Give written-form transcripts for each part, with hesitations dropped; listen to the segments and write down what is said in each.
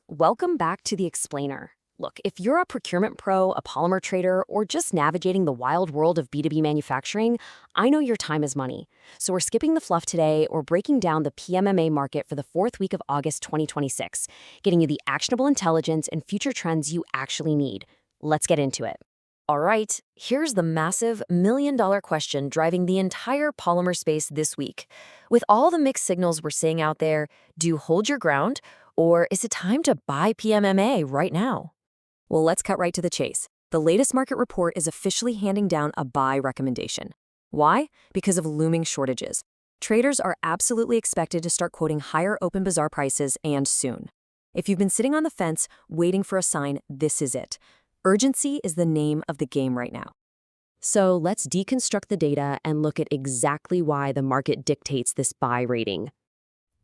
Welcome back to The Explainer. Look, if you're a procurement pro, a polymer trader, or just navigating the wild world of B2B manufacturing, I know your time is money. So we're skipping the fluff today or breaking down the PMMA market for the fourth week of August 2026, getting you the actionable intelligence and future trends you actually need. Let's get into it. All right, here's the massive million-dollar question driving the entire polymer space this week. With all the mixed signals we're seeing out there, do you hold your ground, or is it time to buy PMMA right now? Well, let's cut right to the chase. The latest market report is officially handing down a buy recommendation. Why? Because of looming shortages. Traders are absolutely expected to start quoting higher open bazaar prices, and soon. If you've been sitting on the fence waiting for a sign, this is it. Urgency is the name of the game right now. So let's deconstruct the data and look at exactly why the market dictates this buy rating.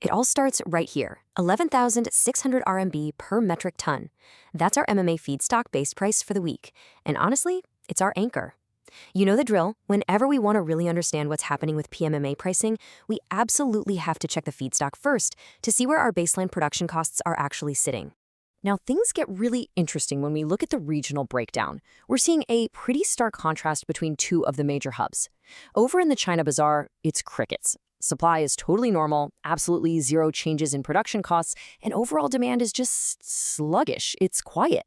It all starts right here, 11,600 RMB per metric ton. That's our MMA feedstock base price for the week. And honestly, it's our anchor. You know the drill. Whenever we want to really understand what's happening with PMMA pricing, we absolutely have to check the feedstock first to see where our baseline production costs are actually sitting. Now, things get really interesting when we look at the regional breakdown. We're seeing a pretty stark contrast between two of the major hubs. Over in the China bazaar, it's crickets. Supply is totally normal, absolutely zero changes in production costs, and overall demand is just sluggish. It's quiet.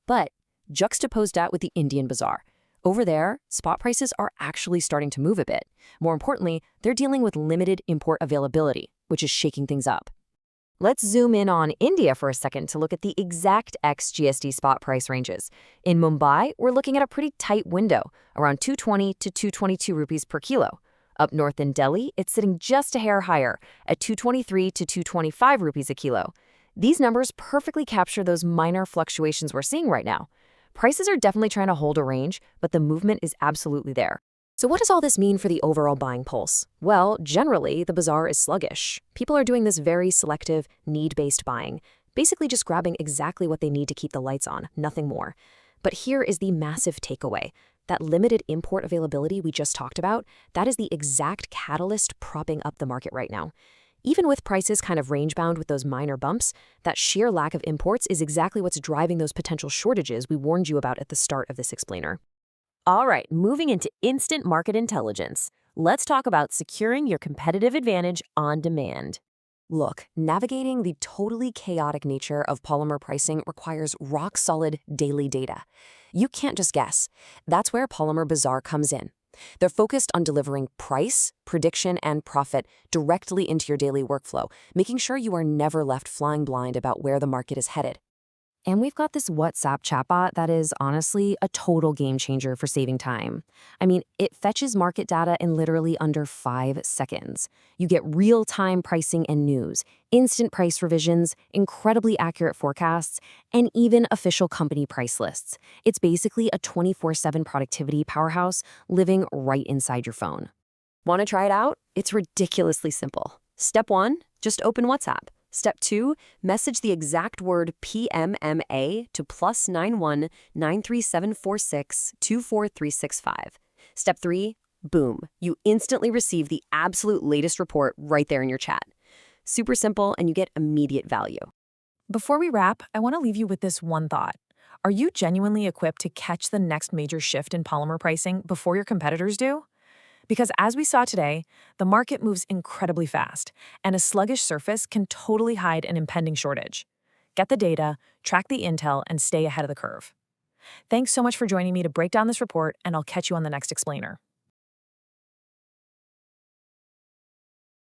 But juxtaposed that with the Indian bazaar. Over there, spot prices are actually starting to move a bit. More importantly, they're dealing with limited import availability, which is shaking things up. Let's zoom in on India for a second to look at the exact ex-GST spot price ranges. In Mumbai, we're looking at a pretty tight window, around 220 to 222 rupees per kilo. Up north in Delhi, it's sitting just a hair higher, at 223 to 225 rupees a kilo. These numbers perfectly capture those minor fluctuations we're seeing right now. Prices are definitely trying to hold a range, but the movement is absolutely there. So what does all this mean for the overall buying pulse? Well, generally, the bazaar is sluggish. People are doing this very selective, need-based buying, basically just grabbing exactly what they need to keep the lights on, nothing more. But here is the massive takeaway. That limited import availability we just talked about, that is the exact catalyst propping up the market right now. Even with prices kind of range-bound with those minor bumps, that sheer lack of imports is exactly what's driving those potential shortages we warned you about at the start of this explainer. All right, moving into instant market intelligence. Let's talk about securing your competitive advantage on demand. Look, navigating the totally chaotic nature of polymer pricing requires rock-solid daily data. You can't just guess. That's where Polymer Bazaar comes in. They're focused on delivering price, prediction, and profit directly into your daily workflow, making sure you are never left flying blind about where the market is headed. And we've got this WhatsApp chatbot that is honestly a total game changer for saving time. I mean, it fetches market data in literally under 5 seconds. You get real-time pricing and news, instant price revisions, incredibly accurate forecasts, and even official company price lists. It's basically a 24/7 productivity powerhouse living right inside your phone. Want to try it out? It's ridiculously simple. Step 1, just open WhatsApp. Step 2, message the exact word PMMA to +91 93746 24365. Step 3, boom, you instantly receive the absolute latest report right there in your chat. Super simple, and you get immediate value. Before we wrap, I want to leave you with this one thought. Are you genuinely equipped to catch the next major shift in polymer pricing before your competitors do? Because as we saw today, the market moves incredibly fast, and a sluggish surface can totally hide an impending shortage. Get the data, track the intel, and stay ahead of the curve. Thanks so much for joining me to break down this report, and I'll catch you on the next explainer.